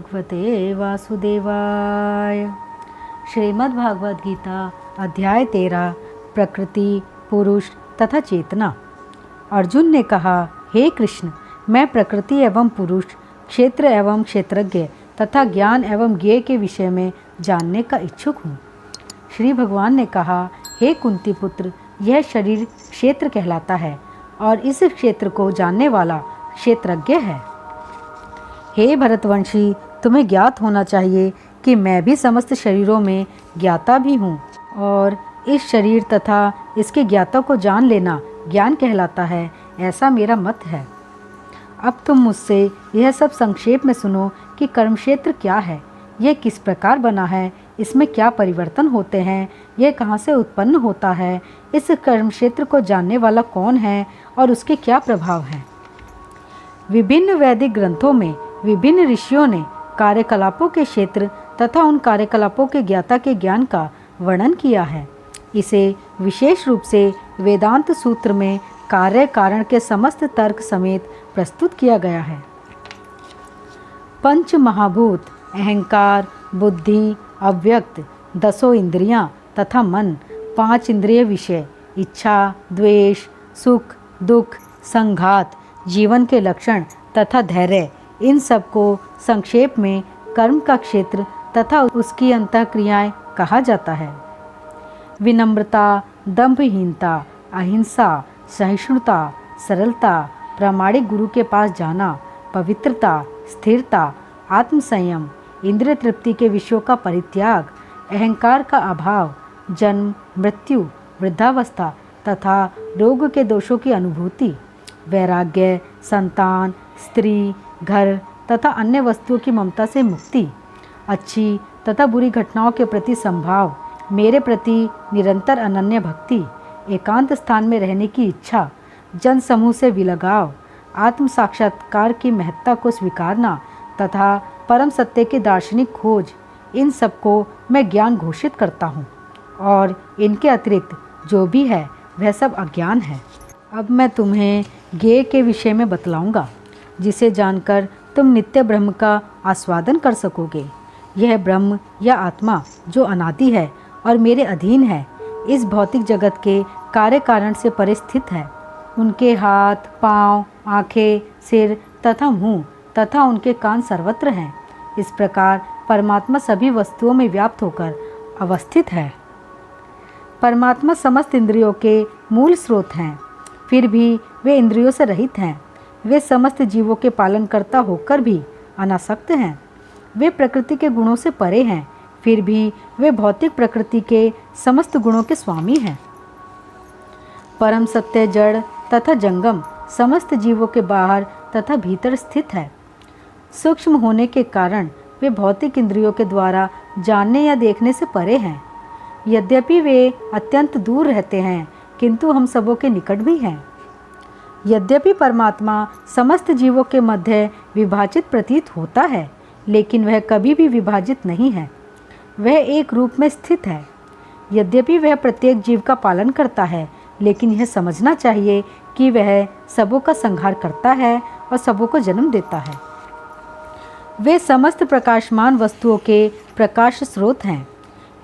भगवते वासुदेवाय। श्रीमद् भागवत गीता अध्याय 13 प्रकृति, पुरुष तथा चेतना। अर्जुन ने कहा, हे कृष्ण, मैं प्रकृति एवं पुरुष, क्षेत्र एवं क्षेत्रज्ञ तथा ज्ञान एवं ज्ञेय के विषय में जानने का इच्छुक हूँ। श्री भगवान ने कहा, हे कुंती पुत्र, यह शरीर क्षेत्र कहलाता है और इस क्षेत्र को जानने वाला क्षेत्रज्ञ है। हे भरतवंशी, तुम्हें ज्ञात होना चाहिए कि मैं भी समस्त शरीरों में ज्ञाता भी हूँ और इस शरीर तथा इसके ज्ञाता को जान लेना ज्ञान कहलाता है, ऐसा मेरा मत है। अब तुम मुझसे यह सब संक्षेप में सुनो कि कर्म क्षेत्र क्या है, यह किस प्रकार बना है, इसमें क्या परिवर्तन होते हैं, यह कहाँ से उत्पन्न होता है, इस कर्म क्षेत्र को जानने वाला कौन है और उसके क्या प्रभाव हैं। विभिन्न वैदिक ग्रंथों में विभिन्न ऋषियों ने कार्यकलापों के क्षेत्र तथा उन कार्यकलापों के ज्ञाता के ज्ञान का वर्णन किया है। इसे विशेष रूप से वेदांत सूत्र में कार्य कारण के समस्त तर्क समेत प्रस्तुत किया गया है। पंच महाभूत, अहंकार, बुद्धि, अव्यक्त, 10 इंद्रियां तथा मन, 5 इंद्रिय विषय, इच्छा, द्वेष, सुख, दुख, संघात, जीवन के लक्षण तथा धैर्य, इन सब को संक्षेप में कर्म का क्षेत्र तथा उसकी अंतःक्रियाएं कहा जाता है। विनम्रता, दंभहीनता, अहिंसा, सहिष्णुता, सरलता, प्रामाणिक गुरु के पास जाना, पवित्रता, स्थिरता, आत्मसंयम, इंद्रिय तृप्ति के विषयों का परित्याग, अहंकार का अभाव, जन्म, मृत्यु, वृद्धावस्था तथा रोग के दोषों की अनुभूति, वैराग्य, संतान, स्त्री, घर तथा अन्य वस्तुओं की ममता से मुक्ति, अच्छी तथा बुरी घटनाओं के प्रति संभाव, मेरे प्रति निरंतर अनन्य भक्ति, एकांत स्थान में रहने की इच्छा, जन समूह से विलगाव, आत्म साक्षात्कार की महत्ता को स्वीकारना तथा परम सत्य की दार्शनिक खोज, इन सबको मैं ज्ञान घोषित करता हूँ और इनके अतिरिक्त जो भी है वह सब अज्ञान है। अब मैं तुम्हें ज्ञेय के विषय में बतलाऊंगा, जिसे जानकर तुम नित्य ब्रह्म का आस्वादन कर सकोगे। यह ब्रह्म या आत्मा जो अनादि है और मेरे अधीन है, इस भौतिक जगत के कार्य कारण से परे स्थित है। उनके हाथ, पाँव, आँखें, सिर तथा मुँह तथा उनके कान सर्वत्र हैं। इस प्रकार परमात्मा सभी वस्तुओं में व्याप्त होकर अवस्थित है। परमात्मा समस्त इंद्रियों के मूल स्रोत हैं, फिर भी वे इंद्रियों से रहित हैं। वे समस्त जीवों के पालनकर्ता होकर भी अनासक्त हैं। वे प्रकृति के गुणों से परे हैं, फिर भी वे भौतिक प्रकृति के समस्त गुणों के स्वामी हैं। परम सत्य जड़ तथा जंगम समस्त जीवों के बाहर तथा भीतर स्थित है। सूक्ष्म होने के कारण वे भौतिक इंद्रियों के द्वारा जानने या देखने से परे हैं। यद्यपि वे अत्यंत दूर रहते हैं, किंतु हम सबों के निकट भी हैं। यद्यपि परमात्मा समस्त जीवों के मध्य विभाजित प्रतीत होता है, लेकिन वह कभी भी विभाजित नहीं है। वह एक रूप में स्थित है। यद्यपि वह प्रत्येक जीव का पालन करता है, लेकिन यह समझना चाहिए कि वह सबों का संहार करता है और सबों को जन्म देता है। वे समस्त प्रकाशमान वस्तुओं के प्रकाश स्रोत हैं।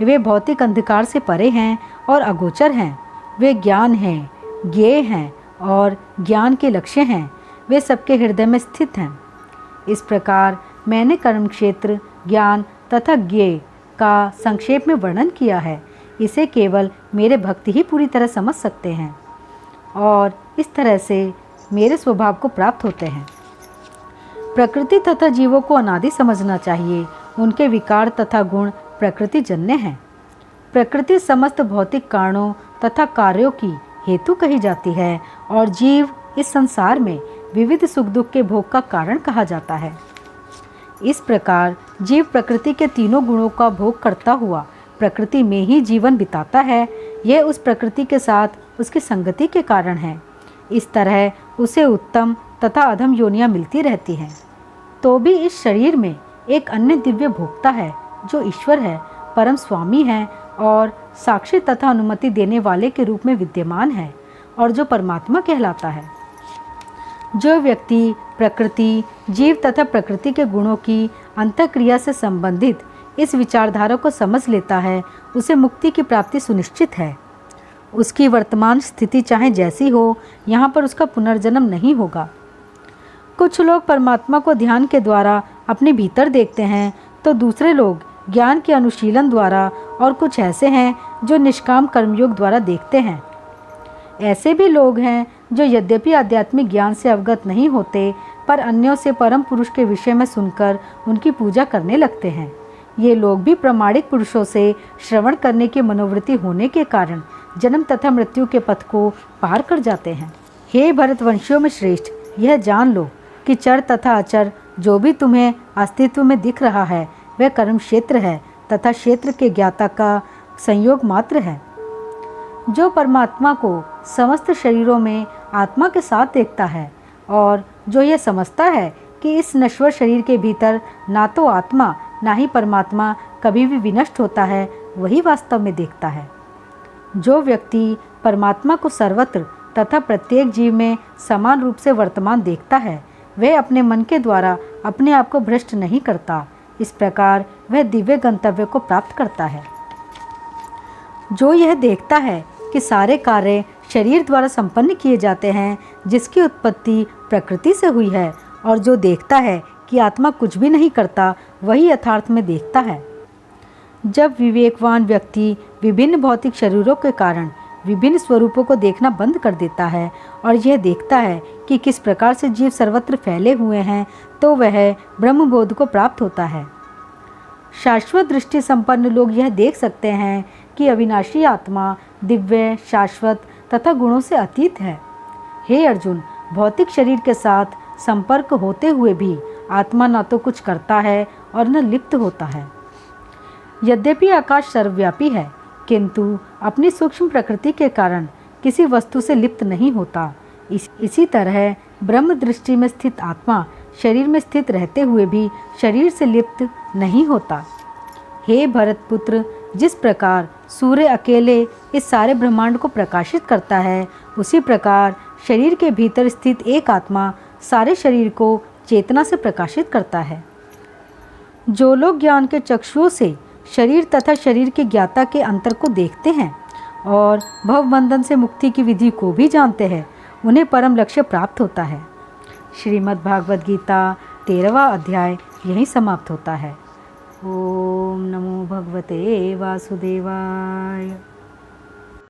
वे भौतिक अंधकार से परे हैं और अगोचर हैं। वे ज्ञान हैं, ज्ञेय हैं और ज्ञान के लक्ष्य हैं। वे सबके हृदय में स्थित हैं। इस प्रकार मैंने कर्म क्षेत्र, ज्ञान तथा ज्ञेय का संक्षेप में वर्णन किया है। इसे केवल मेरे भक्त ही पूरी तरह समझ सकते हैं और इस तरह से मेरे स्वभाव को प्राप्त होते हैं। प्रकृति तथा जीवों को अनादि समझना चाहिए। उनके विकार तथा गुण प्रकृति जन्य हैं। प्रकृति समस्त भौतिक कारणों तथा कार्यों की हेतु कही जाती है और जीव इस संसार में विविध सुख दुख के भोग का कारण कहा जाता है। इस प्रकार जीव प्रकृति के तीनों गुणों का भोग करता हुआ प्रकृति में ही जीवन बिताता है। यह उस प्रकृति के साथ उसकी संगति के कारण है। इस तरह उसे उत्तम तथा अधम योनियां मिलती रहती हैं। तो भी इस शरीर में एक अन्य दिव्य भोक्ता है जो ईश्वर है, परम स्वामी है और साक्षी तथा अनुमति देने वाले के रूप में विद्यमान है और जो परमात्मा कहलाता है। जो व्यक्ति प्रकृति, जीव तथा प्रकृति के गुणों की अंतःक्रिया से संबंधित इस विचारधारा को समझ लेता है, उसे मुक्ति की प्राप्ति सुनिश्चित है। उसकी वर्तमान स्थिति चाहे जैसी हो, यहाँ पर उसका पुनर्जन्म नहीं होगा। कुछ लोग परमात्मा को ध्यान के द्वारा अपने भीतर देखते हैं, तो दूसरे लोग ज्ञान के अनुशीलन द्वारा, और कुछ ऐसे हैं जो निष्काम कर्मयोग द्वारा देखते हैं। ऐसे भी लोग हैं जो यद्यपि आध्यात्मिक ज्ञान से अवगत नहीं होते, पर अन्यों से परम पुरुष के विषय में सुनकर उनकी पूजा करने लगते हैं। ये लोग भी प्रामाणिक पुरुषों से श्रवण करने की मनोवृत्ति होने के कारण जन्म तथा मृत्यु के पथ को पार कर जाते हैं। हे भरतवंशियों में श्रेष्ठ, यह जान लो कि चर तथा अचर जो भी तुम्हें अस्तित्व में दिख रहा है, वह कर्म क्षेत्र है तथा क्षेत्र के ज्ञाता का संयोग मात्र है। जो परमात्मा को समस्त शरीरों में आत्मा के साथ देखता है और जो यह समझता है कि इस नश्वर शरीर के भीतर ना तो आत्मा ना ही परमात्मा कभी भी विनष्ट होता है, वही वास्तव में देखता है। जो व्यक्ति परमात्मा को सर्वत्र तथा प्रत्येक जीव में समान रूप से वर्तमान देखता है, वह अपने मन के द्वारा अपने आप को भ्रष्ट नहीं करता। इस प्रकार वह दिव्य गंतव्य को प्राप्त करता है। जो यह देखता है कि सारे कार्य शरीर द्वारा संपन्न किए जाते हैं, जिसकी उत्पत्ति प्रकृति से हुई है, और जो देखता है कि आत्मा कुछ भी नहीं करता, वही यथार्थ में देखता है। जब विवेकवान व्यक्ति विभिन्न भौतिक शरीरों के कारण विभिन्न स्वरूपों को देखना बंद कर देता है और यह देखता है कि किस प्रकार से जीव सर्वत्र फैले हुए हैं, तो वह ब्रह्मबोध को प्राप्त होता है। शाश्वत दृष्टि संपन्न लोग यह देख सकते हैं कि अविनाशी आत्मा दिव्य, शाश्वत तथा गुणों से अतीत है। हे अर्जुन, भौतिक शरीर के साथ संपर्क होते हुए भी आत्मा न तो कुछ करता है और न लिप्त होता है। यद्यपि आकाश सर्वव्यापी है, किंतु अपनी सूक्ष्म प्रकृति के कारण किसी वस्तु से लिप्त नहीं होता। इसी तरह ब्रह्म दृष्टि में स्थित आत्मा शरीर में स्थित रहते हुए भी शरीर से लिप्त नहीं होता। हे भरतपुत्र, जिस प्रकार सूर्य अकेले इस सारे ब्रह्मांड को प्रकाशित करता है, उसी प्रकार शरीर के भीतर स्थित एक आत्मा सारे शरीर को चेतना से प्रकाशित करता है। जो लोग ज्ञान के चक्षुओं से शरीर तथा शरीर के ज्ञाता के अंतर को देखते हैं और भवबंधन से मुक्ति की विधि को भी जानते हैं, उन्हें परम लक्ष्य प्राप्त होता है। श्रीमद् भागवत गीता 13वां अध्याय यहीं समाप्त होता है। ओम नमो भगवते वासुदेवाय।